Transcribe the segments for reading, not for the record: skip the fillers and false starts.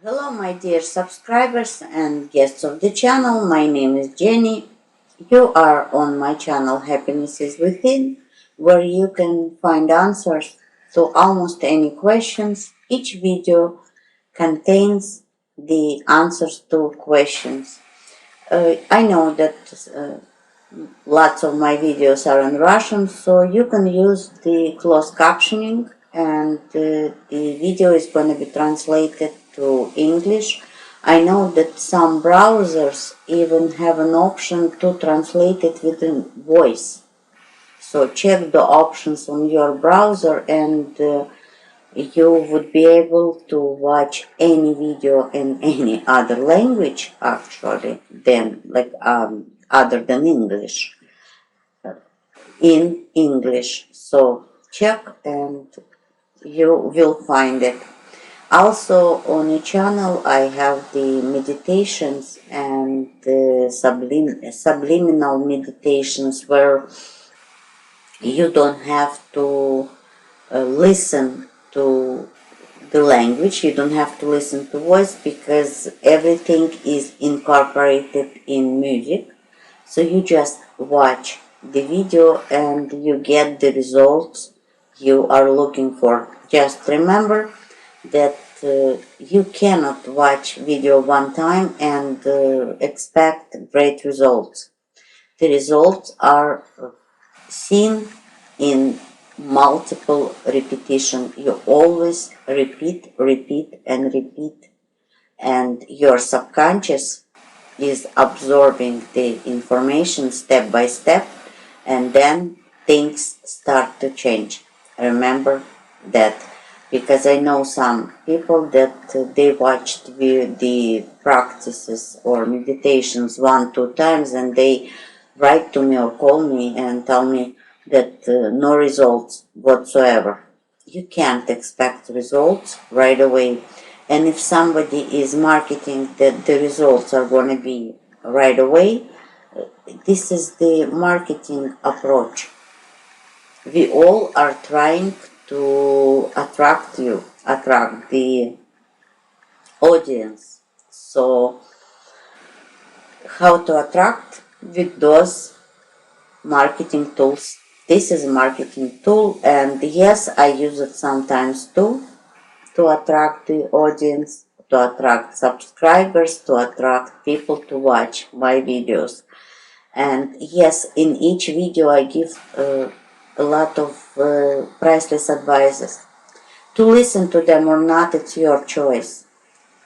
Hello my dear subscribers and guests of the channel, my name is Jenny. You are on my channel Happiness is Within, where you can find answers to almost any questions. Each video contains the answers to questions. I know that lots of my videos are in Russian, so you can use the closed captioning and the video is going to be translated to English. I know that some browsers even have an option to translate it within voice. So check the options on your browser and you would be able to watch any video in any other language actually than other than English in English. So check and you will find it. Also on the channel I have the meditations and the subliminal meditations where you don't have to listen to the language, you don't have to listen to voice because everything is incorporated in music. So you just watch the video and you get the results you are looking for. Just remember that you cannot watch video one time and expect great results. The results are seen in multiple repetition. You always repeat, and your subconscious is absorbing the information step by step, and then things start to change. Remember that, because I know some people that they watched the practices or meditations 1-2 times and they write to me or call me and tell me that no results whatsoever. You can't expect results right away. And if somebody is marketing that the results are going to be right away, this is the marketing approach. We all are trying to attract the audience. So how to attract? With those marketing tools. This is a marketing tool, and yes, I use it sometimes too, to attract the audience, to attract subscribers, to attract people to watch my videos. And yes, in each video I give a lot of priceless advices. To listen to them or not, it's your choice.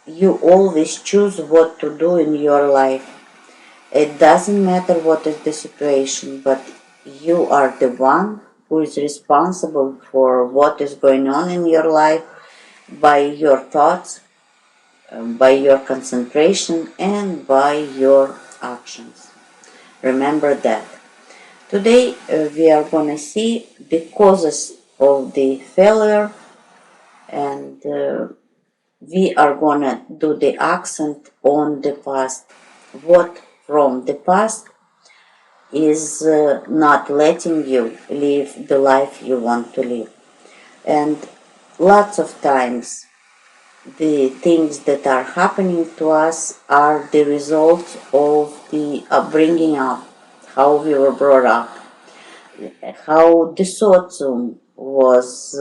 You always choose what to do in your life. It doesn't matter what is the situation, but you are the one who is responsible for what is going on in your life by your thoughts, by your concentration, and by your actions. Remember that. Today we are going to see the causes of the failure, and we are going to do the accent on the past. What from the past is not letting you live the life you want to live. And lots of times the things that are happening to us are the result of the upbringing up, how we were brought up, how the socium was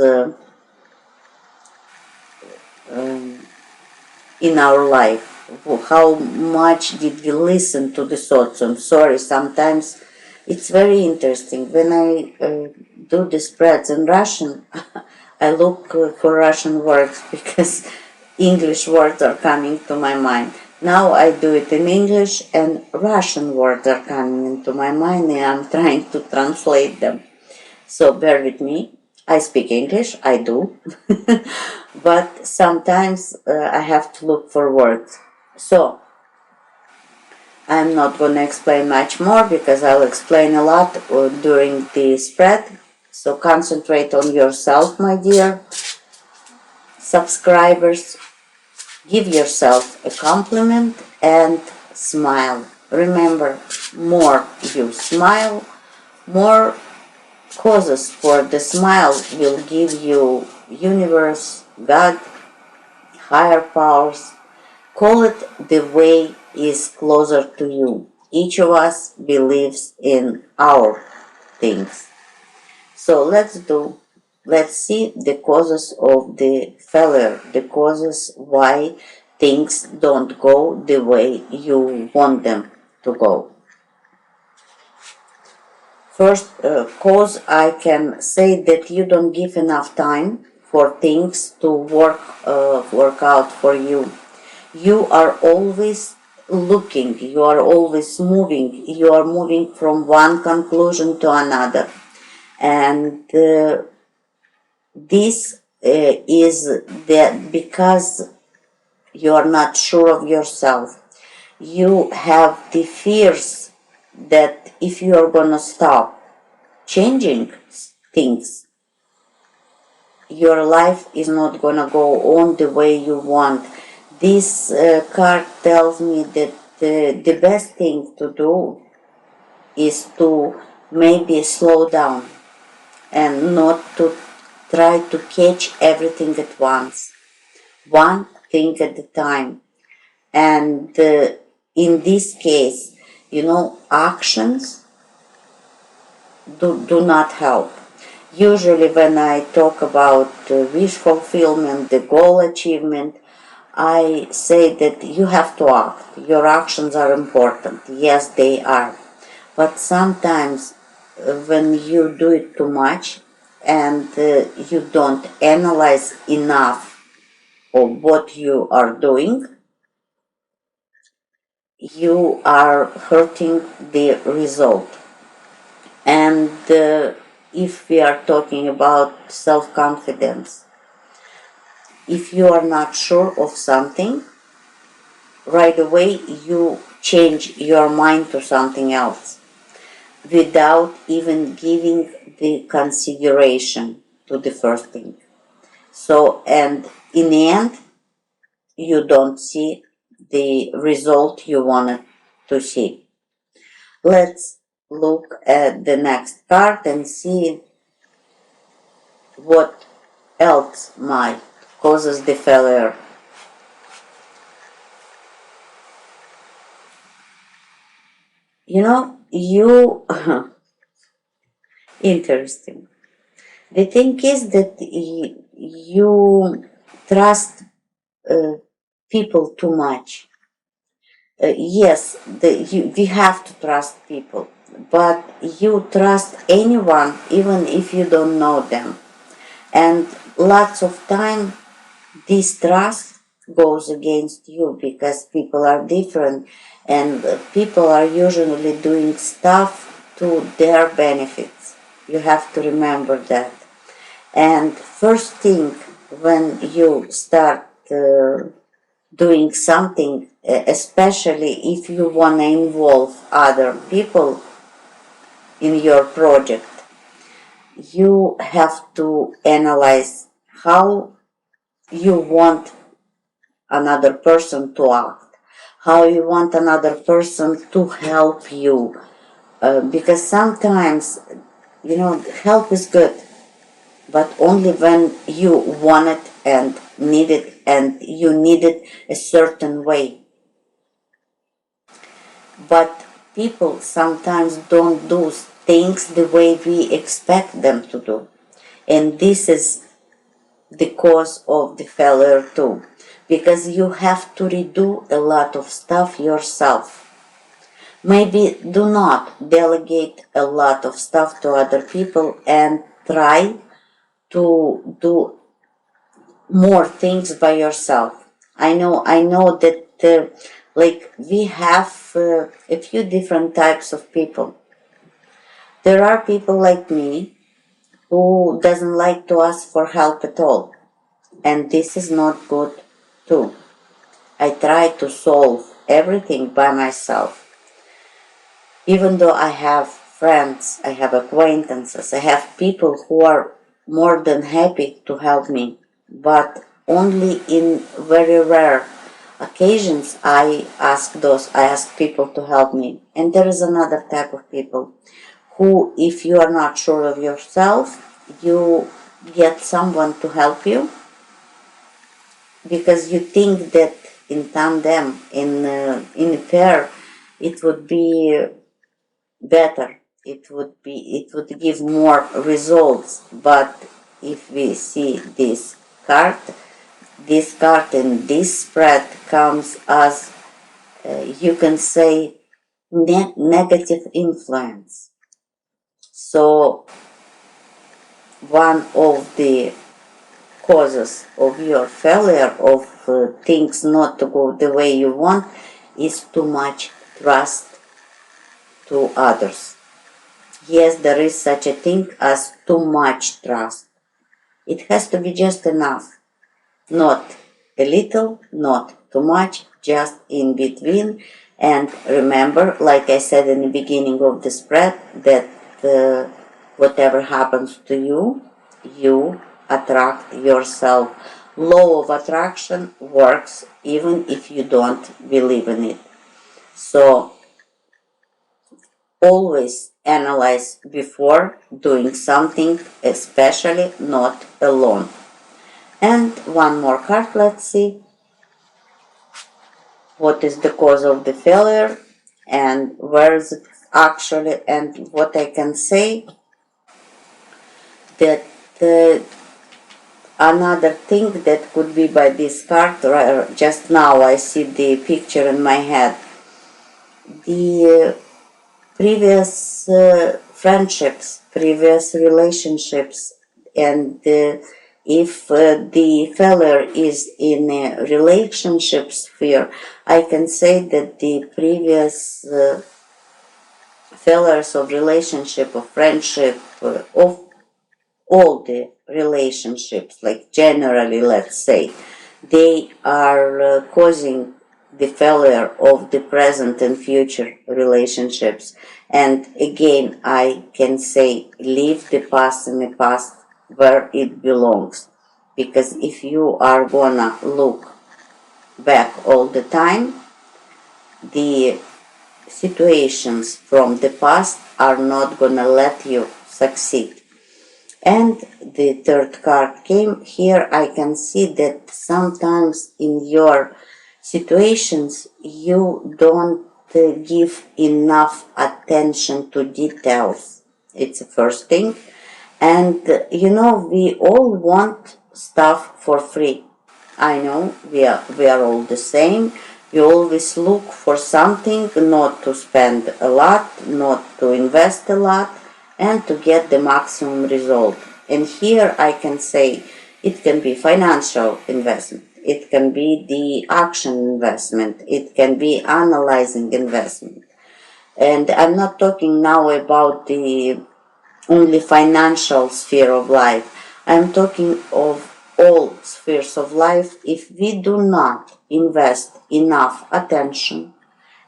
in our life. How much did we listen to the socium? Sorry, sometimes it's very interesting. When I do the spreads in Russian, I look for Russian words because English words are coming to my mind. Now I do it in English and Russian words are coming into my mind and I'm trying to translate them. So bear with me. I speak English, I do, but sometimes I have to look for words. So I'm not going to explain much more because I'll explain a lot during the spread. So concentrate on yourself, my dear subscribers. Give yourself a compliment and smile. Remember, more you smile, more causes for the smile will give you universe, God, higher powers, Call it the way is closer to you. Each of us believes in our things. So let's see the causes of the failure, the causes why things don't go the way you want them to go. First cause, I can say that you don't give enough time for things to work out for you. You are always looking, you are always moving, you are moving from one conclusion to another. And this is that because you are not sure of yourself. You have the fears that if you are going to stop changing things, your life is not going to go on the way you want. This card tells me that the best thing to do is to maybe slow down and not to try to catch everything at once, one thing at a time. And in this case, actions do not help. Usually when I talk about wish fulfillment, the goal achievement, I say that you have to act. Your actions are important. Yes, they are. But sometimes when you do it too much and you don't analyze enough of what you are doing, you are hurting the result. And if we are talking about self-confidence, if you are not sure of something, right away you change your mind to something else without even giving the consideration to the first thing. So, and in the end, you don't see the result you wanted to see. Let's look at the next card and see what else might causes the failure. You interesting. The thing is that you trust people too much. Yes, we have to trust people, but you trust anyone even if you don't know them. And lots of time this trust goes against you because people are different and people are usually doing stuff to their benefits. You have to remember that. And first thing when you start doing something, especially if you want to involve other people in your project, you have to analyze how you want another person to act, how you want another person to help you, because sometimes, help is good, but only when you want it and need it, and you need it a certain way. But people sometimes don't do things the way we expect them to do, and this is the cause of the failure too, because you have to redo a lot of stuff yourself. Maybe do not delegate a lot of stuff to other people and try to do more things by yourself. I know that we have a few different types of people. There are people like me who doesn't like to ask for help at all. And this is not good too. I try to solve everything by myself. Even though I have friends, I have acquaintances, I have people who are more than happy to help me, but only in very rare occasions I ask people to help me. And there is another type of people who, if you are not sure of yourself, you get someone to help you because you think that in tandem, in a pair, it would be better. It would give more results. But if we see this card and this spread comes as you can say negative influence. So one of the causes of your failure, of things not to go the way you want, is too much trust to others. Yes, there is such a thing as too much trust. It has to be just enough. Not a little, not too much, just in between. And remember, like I said in the beginning of the spread, that whatever happens to you, you attract yourself. Law of attraction works even if you don't believe in it. So always analyze before doing something, especially not alone. And one more card, let's see. What is the cause of the failure and where is it actually, and what I can say that another thing that could be by this card, just now I see the picture in my head, the previous friendships, previous relationships, and if the failure is in a relationship sphere, I can say that the previous failures of relationship, of friendship, of all the relationships, like generally, let's say, they are causing the failure of the present and future relationships. And again, I can say, leave the past in the past where it belongs. Because if you are gonna look back all the time, the situations from the past are not gonna let you succeed. And the third card came here. I can see that sometimes in your situations you don't give enough attention to details. It's the first thing. And you know, we all want stuff for free. I know we are all the same. We always look for something, not to spend a lot, not to invest a lot, and to get the maximum result. And here I can say it can be financial investment, it can be the action investment, it can be analyzing investment. And I'm not talking now about the only financial sphere of life. I'm talking of all spheres of life. If we do not invest enough attention,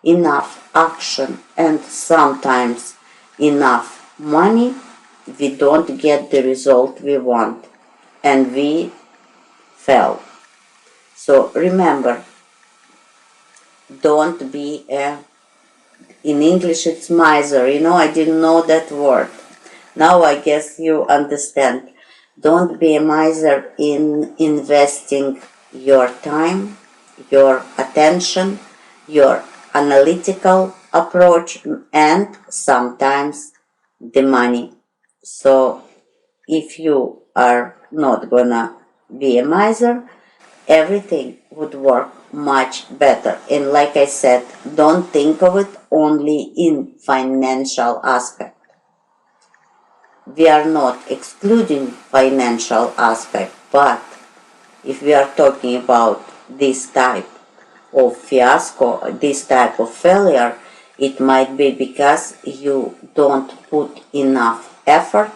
enough action, and sometimes enough money, we don't get the result we want, and we fail. So remember, don't be in English it's miser. You know, I didn't know that word. Now I guess you understand. Don't be a miser in investing your time, your attention, your analytical approach, and sometimes the money. So if you are not gonna be a miser, everything would work much better. And like I said, don't think of it only in financial aspect. We are not excluding financial aspect, but if we are talking about this type of fiasco, this type of failure, it might be because you don't put enough effort,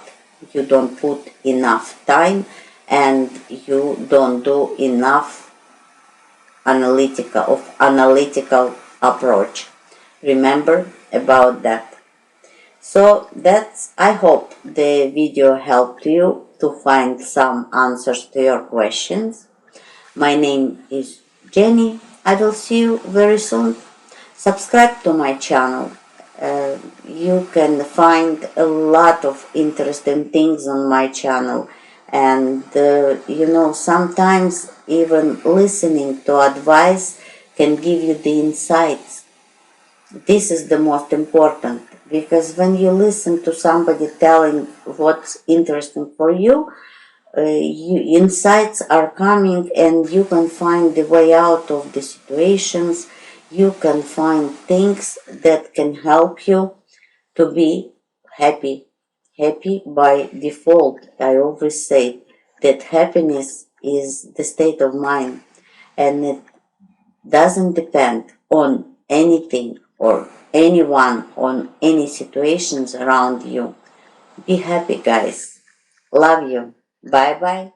you don't put enough time, and you don't do enough analytical approach. Remember about that. So I hope the video helped you to find some answers to your questions. My name is Jenny. I will see you very soon. Subscribe to my channel. You can find a lot of interesting things on my channel, and you know, sometimes even listening to advice can give you the insights. This is the most important, because when you listen to somebody telling what's interesting for you, insights are coming and you can find the way out of the situations. You can find things that can help you to be happy. Happy by default. I always say that happiness is the state of mind, and it doesn't depend on anything or anyone, on any situations around you. Be happy, guys. Love you. Bye bye.